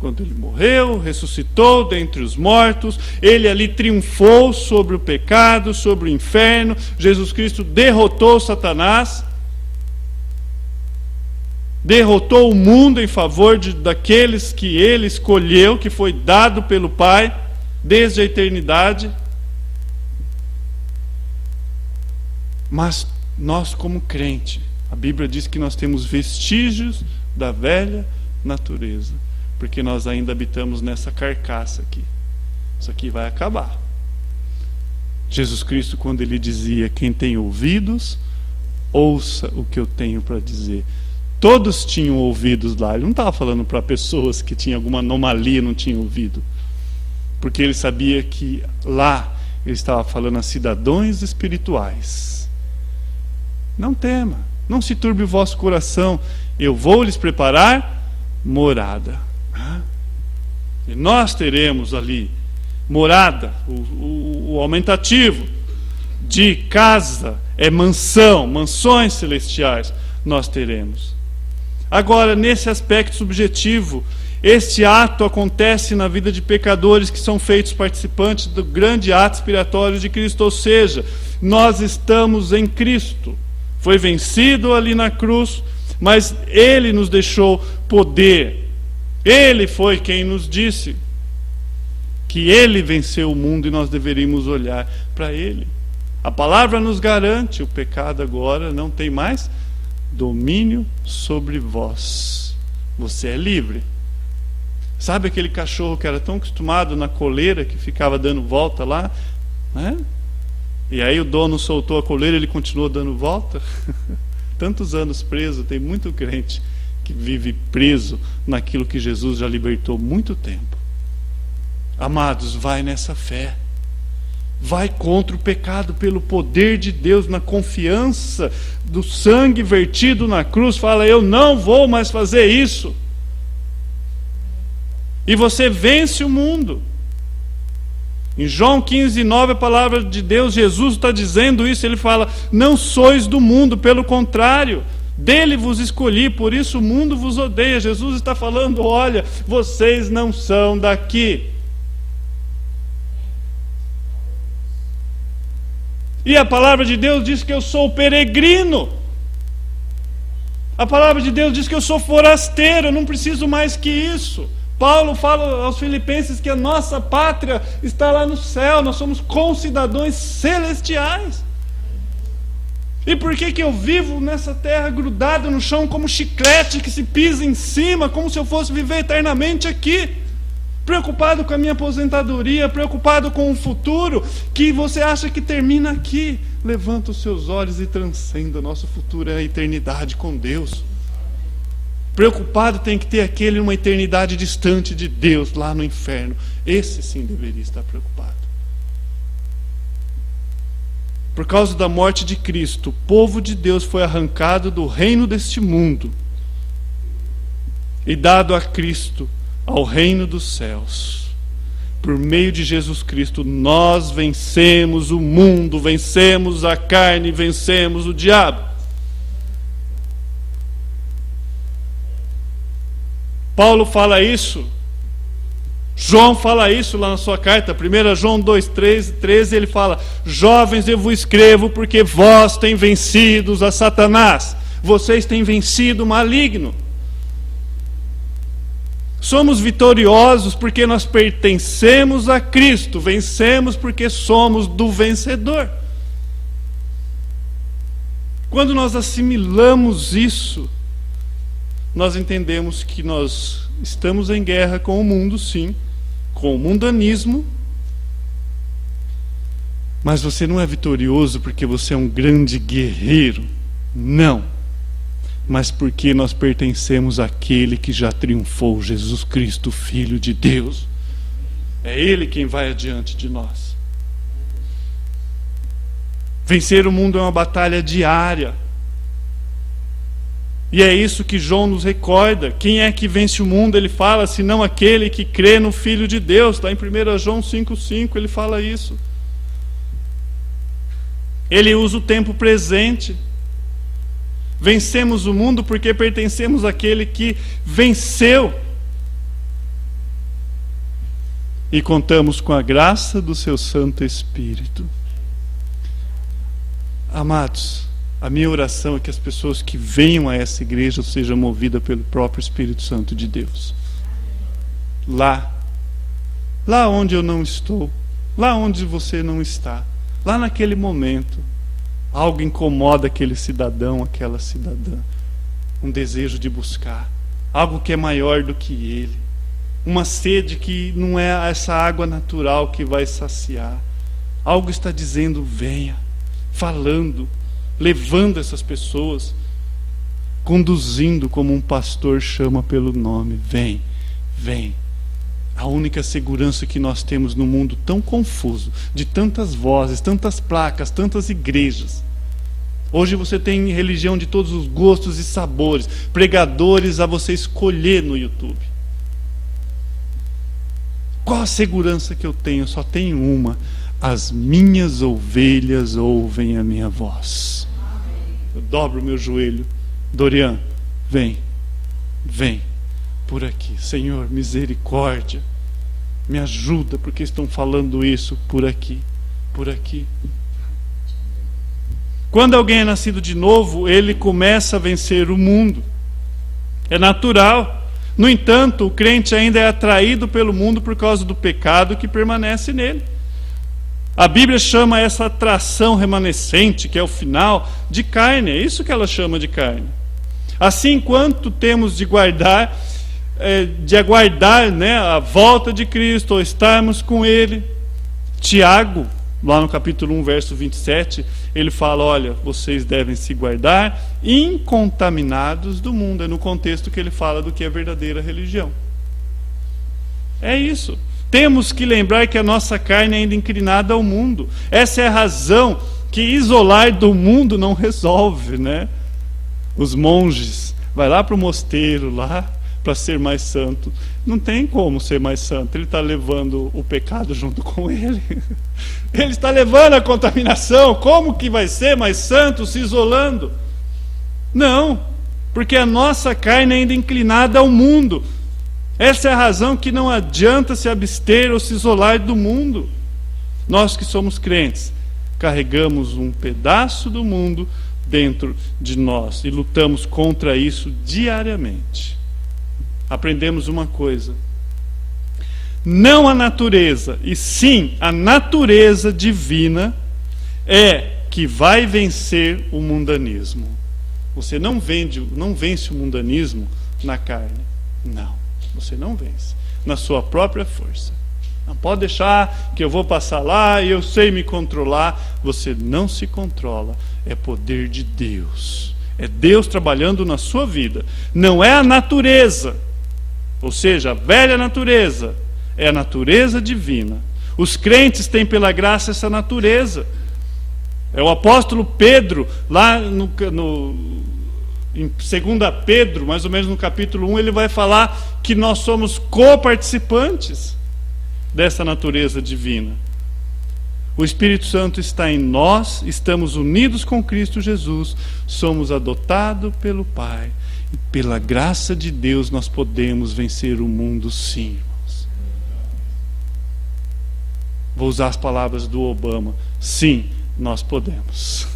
Quando ele morreu, ressuscitou dentre os mortos, ele ali triunfou sobre o pecado, sobre o inferno. Jesus Cristo derrotou Satanás, derrotou o mundo em favor daqueles que ele escolheu, que foi dado pelo Pai desde a eternidade. Mas nós, como crente, a Bíblia diz que nós temos vestígios da velha natureza, porque nós ainda habitamos nessa carcaça aqui. Isso aqui vai acabar. Jesus Cristo, quando ele dizia, quem tem ouvidos, ouça o que eu tenho para dizer. Todos tinham ouvidos lá. Ele não estava falando para pessoas que tinham alguma anomalia, não tinham ouvido. Porque ele sabia que lá ele estava falando a cidadãos espirituais. Não tema, não se turbe o vosso coração. Eu vou lhes preparar morada. E nós teremos ali morada, o aumentativo de casa, é mansão, mansões celestiais, nós teremos. Agora, nesse aspecto subjetivo, este ato acontece na vida de pecadores que são feitos participantes do grande ato expiatório de Cristo, ou seja, nós estamos em Cristo. Foi vencido ali na cruz, mas Ele nos deixou poder. Ele foi quem nos disse que Ele venceu o mundo e nós deveríamos olhar para Ele. A palavra nos garante, o pecado agora não tem mais domínio sobre vós. Você é livre. Sabe aquele cachorro que era tão acostumado na coleira, que ficava dando volta lá, né? E aí o dono soltou a coleira e ele continuou dando volta? Tantos anos preso, tem muito crente que vive preso naquilo que Jesus já libertou muito tempo. Amados, vai nessa fé. Vai contra o pecado pelo poder de Deus, na confiança do sangue vertido na cruz. Fala, eu não vou mais fazer isso. E você vence o mundo. Em João 15:9, a palavra de Deus, Jesus está dizendo isso. Ele fala, não sois do mundo, pelo contrário, dele vos escolhi, por isso o mundo vos odeia. Jesus está falando, olha, vocês não são daqui. E a palavra de Deus diz que eu sou peregrino. A palavra de Deus diz que eu sou forasteiro, eu não preciso mais que isso. Paulo fala aos Filipenses que a nossa pátria está lá no céu, nós somos concidadãos celestiais. E por que eu vivo nessa terra grudado no chão como chiclete que se pisa em cima, como se eu fosse viver eternamente aqui? Preocupado com a minha aposentadoria, preocupado com o futuro, que você acha que termina aqui. Levanta os seus olhos e transcenda, nosso futuro é a eternidade com Deus. Preocupado tem que ter aquele uma eternidade distante de Deus, lá no inferno. Esse sim deveria estar preocupado. Por causa da morte de Cristo, o povo de Deus foi arrancado do reino deste mundo e dado a Cristo, ao reino dos céus. Por meio de Jesus Cristo, nós vencemos o mundo, vencemos a carne, vencemos o diabo. Paulo fala isso João fala isso lá na sua carta, 1 João 2,13, ele fala: jovens, eu vos escrevo porque vós têm vencido a Satanás, vocês têm vencido o maligno. Somos vitoriosos porque nós pertencemos a Cristo, vencemos porque somos do vencedor. Quando nós assimilamos isso, nós entendemos que nós estamos em guerra com o mundo, sim, com o mundanismo, mas você não é vitorioso porque você é um grande guerreiro, não, mas porque nós pertencemos àquele que já triunfou, Jesus Cristo, Filho de Deus. É Ele quem vai adiante de nós. Vencer o mundo é uma batalha diária. E é isso que João nos recorda. Quem é que vence o mundo? Ele fala, senão aquele que crê no Filho de Deus. Está em 1 João 5,5, ele fala isso. Ele usa o tempo presente. Vencemos o mundo porque pertencemos àquele que venceu. E contamos com a graça do seu Santo Espírito. Amados, a minha oração é que as pessoas que venham a essa igreja sejam movidas pelo próprio Espírito Santo de Deus. Lá onde eu não estou, lá onde você não está, lá naquele momento, algo incomoda aquele cidadão, aquela cidadã, um desejo de buscar, algo que é maior do que ele, uma sede que não é essa água natural que vai saciar, algo está dizendo: venha, falando, levando essas pessoas, conduzindo como um pastor chama pelo nome: vem, vem. A única segurança que nós temos no mundo tão confuso, de tantas vozes, tantas placas, tantas igrejas. Hoje você tem religião de todos os gostos e sabores, pregadores a você escolher no YouTube. Qual a segurança que eu tenho? Eu só tenho uma: as minhas ovelhas ouvem a minha voz. Eu dobro o meu joelho: Dorian, vem, vem por aqui. Senhor, misericórdia, me ajuda, porque estão falando isso por aqui, por aqui. Quando alguém é nascido de novo, ele começa a vencer o mundo. É natural. No entanto, o crente ainda é atraído pelo mundo por causa do pecado que permanece nele. A Bíblia chama essa atração remanescente, que é o final, de carne. É isso que ela chama de carne. Assim, enquanto temos de aguardar, né, a volta de Cristo, ou estarmos com Ele. Tiago, lá no capítulo 1, verso 27, ele fala: olha, vocês devem se guardar incontaminados do mundo. É no contexto que ele fala do que é verdadeira religião. É isso. Temos que lembrar que a nossa carne é ainda inclinada ao mundo. Essa é a razão que isolar do mundo não resolve, né? Os monges, vai lá para o mosteiro, lá para ser mais santo. Não tem como ser mais santo. Ele está levando o pecado junto com ele. Ele está levando a contaminação. Como que vai ser mais santo se isolando? Não, porque a nossa carne é ainda inclinada ao mundo. Essa é a razão que não adianta se abster ou se isolar do mundo. Nós que somos crentes, carregamos um pedaço do mundo dentro de nós e lutamos contra isso diariamente. Aprendemos uma coisa: não a natureza, e sim a natureza divina é que vai vencer o mundanismo. Você não vence o mundanismo na carne. Não. Você não vence na sua própria força. Não pode deixar que eu vou passar lá e eu sei me controlar. Você não se controla. É poder de Deus. É Deus trabalhando na sua vida. Não é a natureza, ou seja, a velha natureza. É a natureza divina. Os crentes têm pela graça essa natureza. É o apóstolo Pedro, lá em 2 Pedro, mais ou menos no capítulo 1, ele vai falar que nós somos coparticipantes dessa natureza divina. O Espírito Santo está em nós, estamos unidos com Cristo Jesus, somos adotados pelo Pai, e pela graça de Deus nós podemos vencer o mundo, sim, irmãos. Vou usar as palavras do Obama. Sim, nós podemos.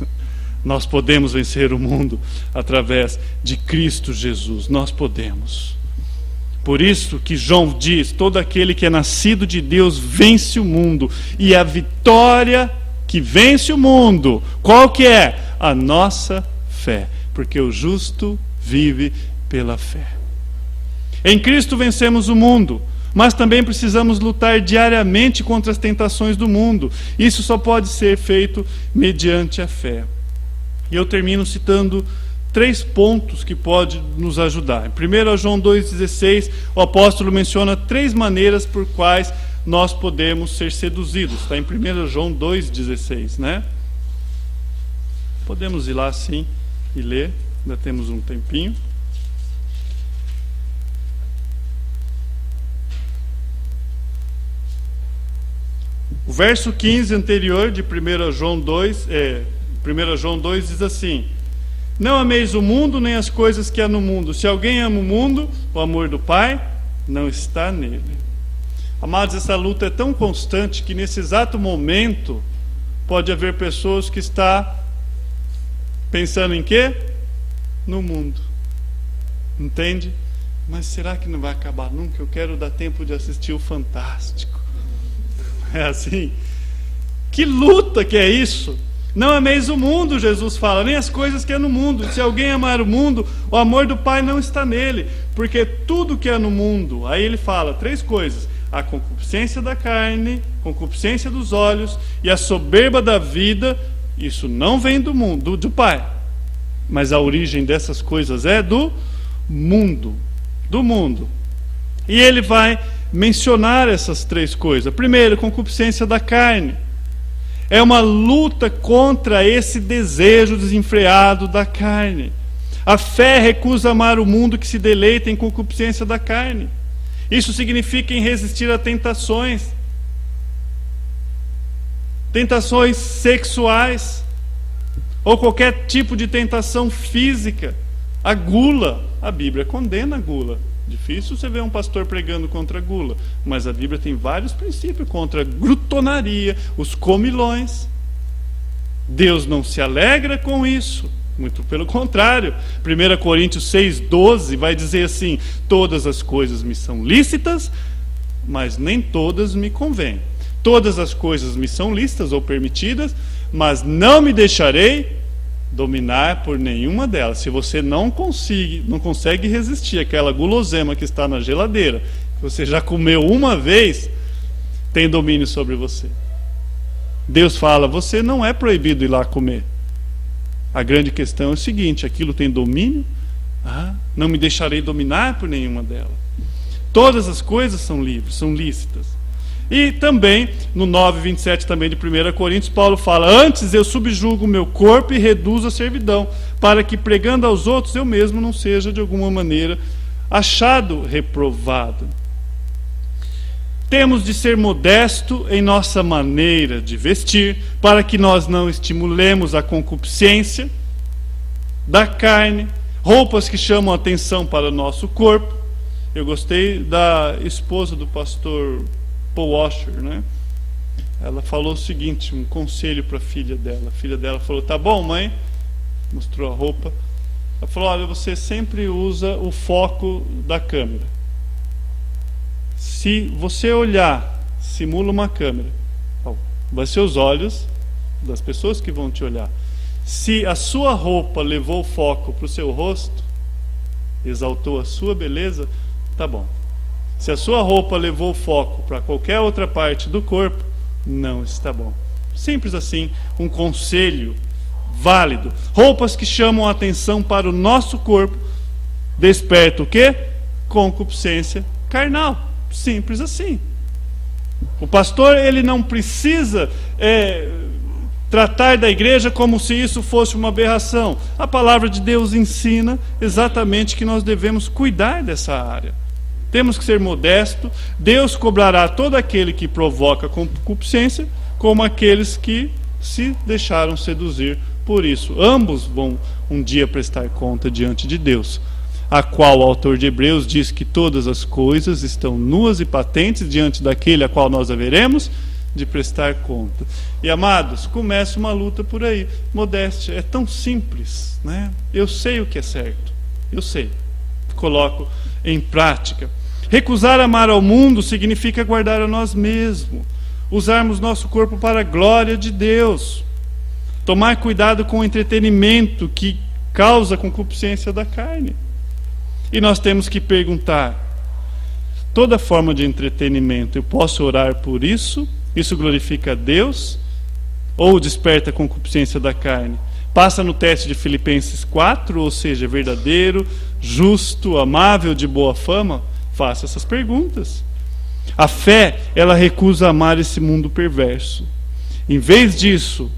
Nós podemos vencer o mundo através de Cristo Jesus. Nós podemos. Por isso que João diz: todo aquele que é nascido de Deus vence o mundo. E a vitória que vence o mundo, qual que é? A nossa fé. Porque o justo vive pela fé. Em Cristo vencemos o mundo, mas também precisamos lutar diariamente contra as tentações do mundo. Isso só pode ser feito mediante a fé. E eu termino citando 3 pontos que podem nos ajudar. Em 1 João 2,16, o apóstolo menciona 3 maneiras por quais nós podemos ser seduzidos. Está em 1 João 2,16, né? Podemos ir lá sim e ler, ainda temos um tempinho. O verso 15 anterior de 1 João 2 diz assim: não ameis o mundo nem as coisas que há no mundo. Se alguém ama o mundo, o amor do Pai não está nele. Amados, essa luta é tão constante que nesse exato momento pode haver pessoas que estão pensando em quê? No mundo. Entende? Mas será que não vai acabar nunca? Eu quero dar tempo de assistir o Fantástico. É assim? Que luta que é isso? Não ameis o mundo, Jesus fala, nem as coisas que há no mundo. Se alguém amar o mundo, o amor do Pai não está nele. Porque tudo que há no mundo, aí ele fala 3 coisas: a concupiscência da carne, concupiscência dos olhos e a soberba da vida. Isso não vem do mundo, do Pai. Mas a origem dessas coisas é do mundo. Do mundo. E ele vai mencionar essas 3 coisas. Primeiro, concupiscência da carne. É uma luta contra esse desejo desenfreado da carne. A fé recusa amar o mundo que se deleita em concupiscência da carne. Isso significa em resistir a tentações. Tentações sexuais. Ou qualquer tipo de tentação física. A gula. A Bíblia condena a gula. Difícil você ver um pastor pregando contra a gula, mas a Bíblia tem vários princípios contra a glutonaria, os comilões. Deus não se alegra com isso, muito pelo contrário. 1 Coríntios 6,12 vai dizer assim: todas as coisas me são lícitas, mas nem todas me convêm. Todas as coisas me são lícitas ou permitidas, mas não me deixarei dominar por nenhuma delas. Se você não consegue resistir àquela gulosema que está na geladeira, que você já comeu uma vez, tem domínio sobre você. Deus fala: você não é proibido ir lá comer. A grande questão é o seguinte: aquilo tem domínio? Não me deixarei dominar por nenhuma delas. Todas as coisas são livres, são lícitas. E também, no 9:27 também de 1 Coríntios, Paulo fala: antes eu subjugo o meu corpo e reduzo a servidão, para que pregando aos outros eu mesmo não seja de alguma maneira achado reprovado. Temos de ser modesto em nossa maneira de vestir, para que nós não estimulemos a concupiscência da carne, roupas que chamam a atenção para o nosso corpo. Eu gostei da esposa do pastor Paul Washer, né? Ela falou o seguinte, um conselho para a filha dela. A filha dela falou: tá bom, mãe? Mostrou a roupa. Ela falou: olha, você sempre usa o foco da câmera. Se você olhar, simula uma câmera, vai ser os olhos das pessoas que vão te olhar. Se a sua roupa levou o foco para o seu rosto, exaltou a sua beleza, tá bom. Se a sua roupa levou o foco para qualquer outra parte do corpo, não está bom. Simples assim, um conselho válido. Roupas que chamam a atenção para o nosso corpo despertam o quê? Concupiscência carnal. Simples assim. O pastor, ele não precisa tratar da igreja como se isso fosse uma aberração. A palavra de Deus ensina exatamente que nós devemos cuidar dessa área. Temos que ser modestos. Deus cobrará todo aquele que provoca concupiscência, como aqueles que se deixaram seduzir por isso. Ambos vão um dia prestar conta diante de Deus, a qual o autor de Hebreus diz que todas as coisas estão nuas e patentes diante daquele a qual nós haveremos de prestar conta. E amados, começa uma luta por aí. Modéstia, é tão simples, né? Eu sei o que é certo, eu sei, coloco em prática. Recusar amar ao mundo significa guardar a nós mesmos, usarmos nosso corpo para a glória de Deus, tomar cuidado com o entretenimento que causa concupiscência da carne. E nós temos que perguntar: toda forma de entretenimento, eu posso orar por isso? Isso glorifica a Deus? Ou desperta a concupiscência da carne? Passa no teste de Filipenses 4, ou seja, verdadeiro, justo, amável, de boa fama? Faça essas perguntas. A fé, ela recusa amar esse mundo perverso. Em vez disso,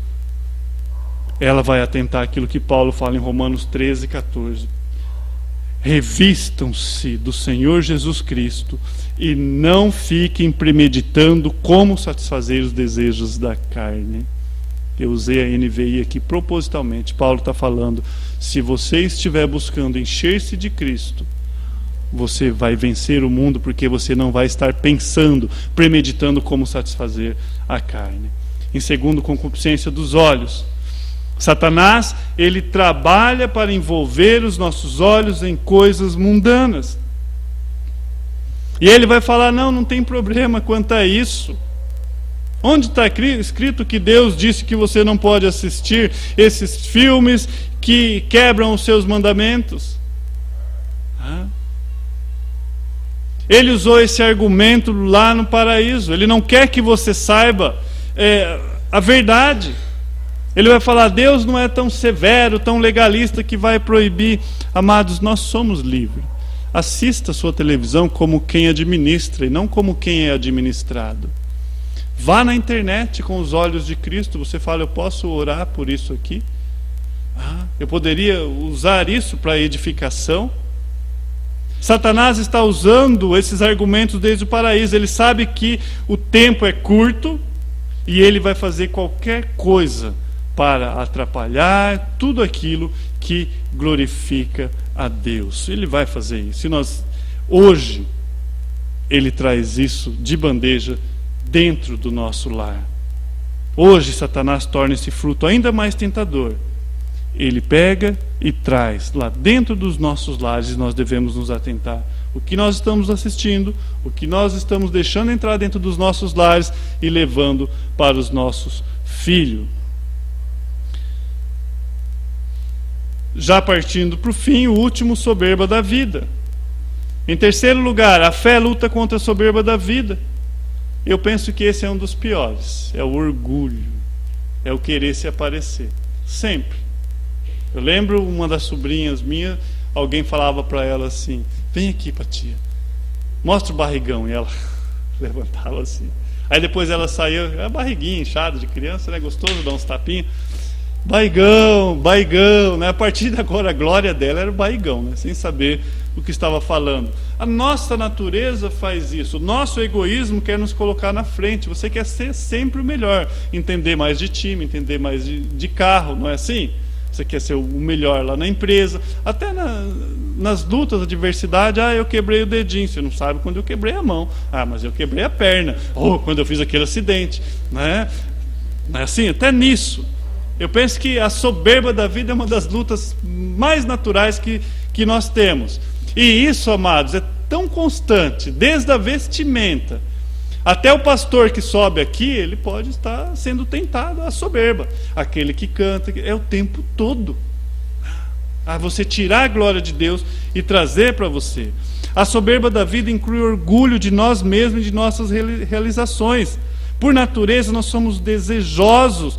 ela vai atentar àquilo que Paulo fala em Romanos 13, 14. Revistam-se do Senhor Jesus Cristo e não fiquem premeditando como satisfazer os desejos da carne. Eu usei a NVI aqui propositalmente. Paulo está falando: se você estiver buscando encher-se de Cristo, você vai vencer o mundo, porque você não vai estar pensando, premeditando como satisfazer a carne. Em segundo, concupiscência dos olhos. Satanás, ele trabalha para envolver os nossos olhos em coisas mundanas. E ele vai falar: não tem problema quanto a isso. Onde está escrito que Deus disse que você não pode assistir esses filmes que quebram os seus mandamentos? Ele usou esse argumento lá no paraíso. Ele não quer que você saiba a verdade. Ele vai falar: Deus não é tão severo, tão legalista que vai proibir. Amados, nós somos livres. Assista a sua televisão como quem administra e não como quem é administrado. Vá na internet com os olhos de Cristo. Você fala: eu posso orar por isso aqui? Eu poderia usar isso para edificação? Satanás está usando esses argumentos desde o paraíso. Ele sabe que o tempo é curto e ele vai fazer qualquer coisa para atrapalhar tudo aquilo que glorifica a Deus. Ele vai fazer isso. Hoje, ele traz isso de bandeja dentro do nosso lar. Hoje, Satanás torna esse fruto ainda mais tentador. Ele pega e traz lá dentro dos nossos lares, e nós devemos nos atentar. O que nós estamos assistindo, o que nós estamos deixando entrar dentro dos nossos lares e levando para os nossos filhos. Já partindo para o fim, o último, soberba da vida. Em terceiro lugar, a fé luta contra a soberba da vida. Eu penso que esse é um dos piores. É o orgulho, é o querer se aparecer, sempre. Eu lembro uma das sobrinhas minhas, alguém falava para ela assim: vem aqui, tia, mostra o barrigão. E ela levantava assim. Aí depois ela saía, a barriguinha inchada de criança, né? Gostoso, dar uns tapinhos. Barrigão, né? A partir de agora a glória dela era o barrigão, né? Sem saber o que estava falando. A nossa natureza faz isso. O nosso egoísmo quer nos colocar na frente. Você quer ser sempre o melhor, entender mais de time, entender mais de carro, não é assim? Você quer ser o melhor lá na empresa, até nas lutas, a diversidade. Eu quebrei o dedinho. Você não sabe quando eu quebrei a mão. Mas eu quebrei a perna. Ou quando eu fiz aquele acidente, né? Não é assim? Até nisso. Eu penso que a soberba da vida é uma das lutas mais naturais que nós temos. E isso, amados, é tão constante, desde a vestimenta até o pastor que sobe aqui, ele pode estar sendo tentado à soberba. Aquele que canta, é o tempo todo. Você tirar a glória de Deus e trazer para você. A soberba da vida inclui orgulho de nós mesmos e de nossas realizações. Por natureza, nós somos desejosos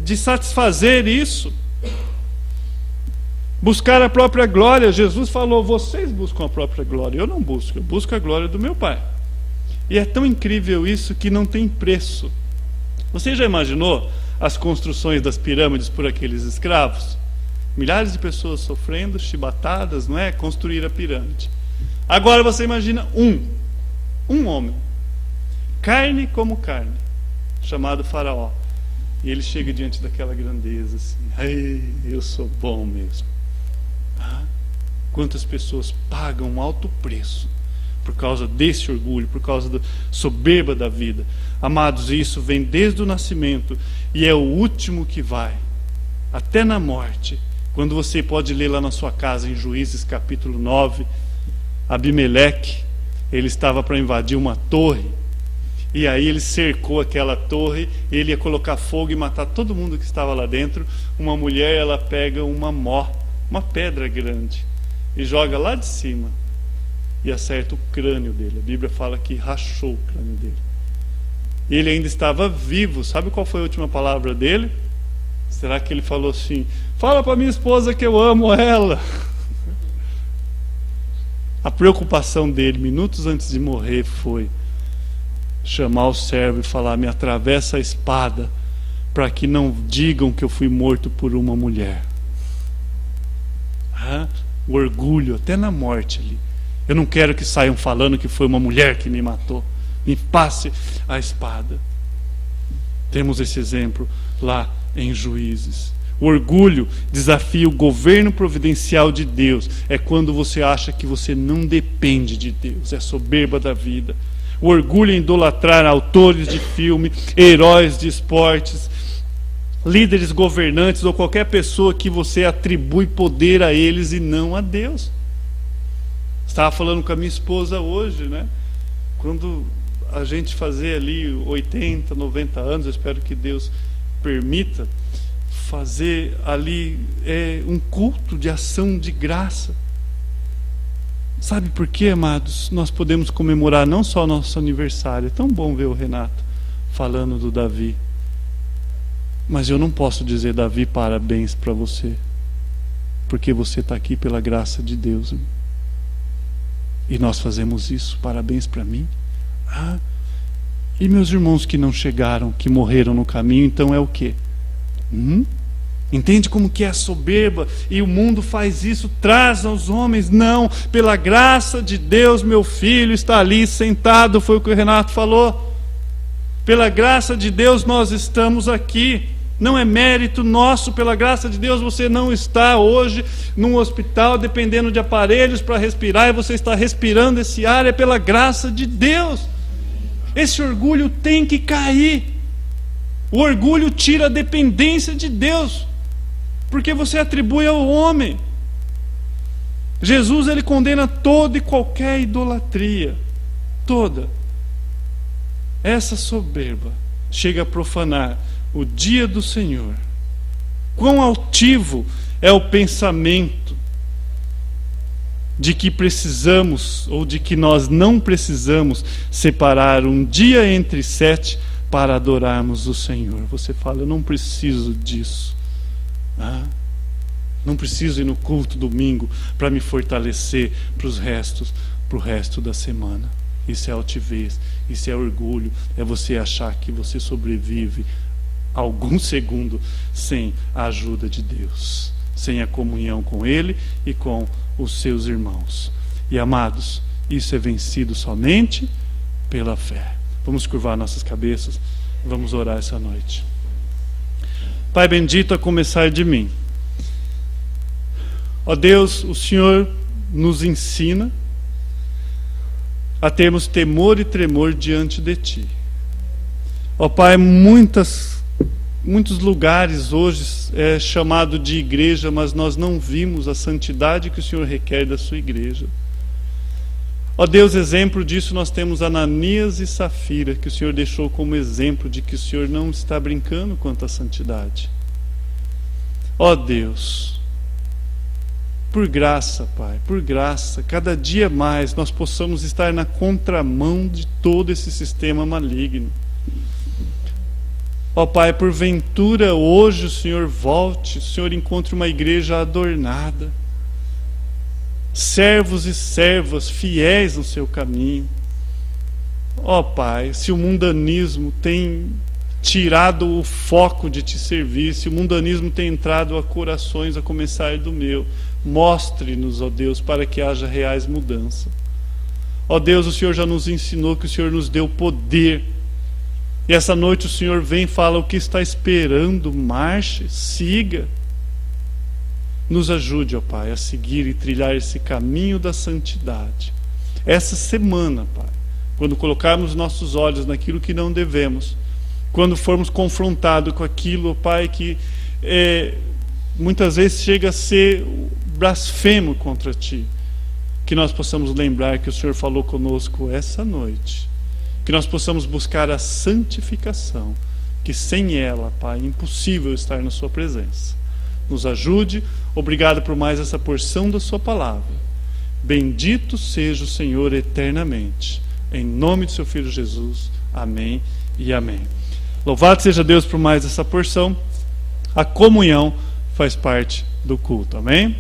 de satisfazer isso. Buscar a própria glória. Jesus falou: vocês buscam a própria glória. Eu não busco, eu busco a glória do meu Pai. E é tão incrível isso que não tem preço. Você já imaginou as construções das pirâmides por aqueles escravos? Milhares de pessoas sofrendo, chibatadas, não é? Construir a pirâmide. Agora você imagina um homem, carne como carne, chamado Faraó. E ele chega diante daquela grandeza assim: eu sou bom mesmo. Quantas pessoas pagam um alto preço por causa desse orgulho, por causa da soberba da vida. Amados, isso vem desde o nascimento e é o último que vai, até na morte. Quando você pode ler lá na sua casa, em Juízes capítulo 9, Abimeleque, ele estava para invadir uma torre, e aí ele cercou aquela torre, ele ia colocar fogo e matar todo mundo que estava lá dentro. Uma mulher, ela pega uma pedra grande, e joga lá de cima, e acerta o crânio dele. A Bíblia fala que rachou o crânio dele. Ele ainda estava vivo. Sabe qual foi a última palavra dele? Será que ele falou assim: fala para minha esposa que eu amo ela? A preocupação dele, minutos antes de morrer, foi chamar o servo e falar: me atravessa a espada, para que não digam que eu fui morto por uma mulher. O orgulho, até na morte ali. Eu não quero que saiam falando que foi uma mulher que me matou. Me passe a espada. Temos esse exemplo lá em Juízes. O orgulho desafia o governo providencial de Deus. É quando você acha que você não depende de Deus. É soberba da vida. O orgulho é idolatrar autores de filme, heróis de esportes, líderes governantes ou qualquer pessoa que você atribui poder a eles e não a Deus. Estava falando com a minha esposa hoje, né? Quando a gente fazer ali 80, 90 anos, eu espero que Deus permita, fazer ali um culto de ação de graça. Sabe por quê, amados? Nós podemos comemorar não só o nosso aniversário. É tão bom ver o Renato falando do Davi. Mas eu não posso dizer: Davi, parabéns para você, porque você está aqui pela graça de Deus. Hein? E nós fazemos isso. Parabéns para mim. E meus irmãos que não chegaram, que morreram no caminho, então é o quê? Entende como que é a soberba? E o mundo faz isso, traz aos homens. Não, pela graça de Deus, meu filho está ali sentado, foi o que o Renato falou. Pela graça de Deus nós estamos aqui. Não é mérito nosso, pela graça de Deus você não está hoje num hospital dependendo de aparelhos para respirar, e você está respirando esse ar, é pela graça de Deus. Esse orgulho tem que cair. O orgulho tira a dependência de Deus, porque você atribui ao homem. Jesus, ele condena toda e qualquer idolatria, toda. Essa soberba chega a profanar o dia do Senhor. Quão altivo é o pensamento de que precisamos, ou de que nós não precisamos separar um dia entre 7 para adorarmos o Senhor. Você fala: eu não preciso disso. Não preciso ir no culto domingo para me fortalecer para o resto da semana. Isso é altivez, isso é orgulho. É você achar que você sobrevive algum segundo sem a ajuda de Deus, sem a comunhão com Ele e com os seus irmãos. E amados, isso é vencido somente pela fé. Vamos curvar nossas cabeças, vamos orar essa noite. Pai bendito, a começar de mim, ó Deus, o Senhor nos ensina a termos temor e tremor diante de Ti. Ó Pai, muitos lugares hoje é chamado de igreja, mas nós não vimos a santidade que o Senhor requer da sua igreja. Ó Deus, exemplo disso nós temos Ananias e Safira, que o Senhor deixou como exemplo de que o Senhor não está brincando quanto à santidade. Ó Deus, por graça, Pai, por graça, cada dia mais nós possamos estar na contramão de todo esse sistema maligno. Ó Pai, porventura hoje o Senhor volte, o Senhor encontre uma igreja adornada, servos e servas fiéis no seu caminho. Ó Pai, se o mundanismo tem tirado o foco de Te servir, se o mundanismo tem entrado a corações, a começar do meu, mostre-nos, ó Deus, para que haja reais mudanças. Ó Deus, o Senhor já nos ensinou que o Senhor nos deu poder. E essa noite o Senhor vem e fala: o que está esperando? Marche, siga. Nos ajude, ó Pai, a seguir e trilhar esse caminho da santidade. essa semana, Pai, quando colocarmos nossos olhos naquilo que não devemos, quando formos confrontados com aquilo, Pai, que muitas vezes chega a ser blasfemo contra Ti, que nós possamos lembrar que o Senhor falou conosco essa noite, que nós possamos buscar a santificação, que sem ela, Pai, é impossível estar na Sua presença. Nos ajude. Obrigado por mais essa porção da Sua palavra. Bendito seja o Senhor eternamente. Em nome de Seu Filho Jesus. Amém e amém. Louvado seja Deus por mais essa porção. A comunhão faz parte do culto. Amém?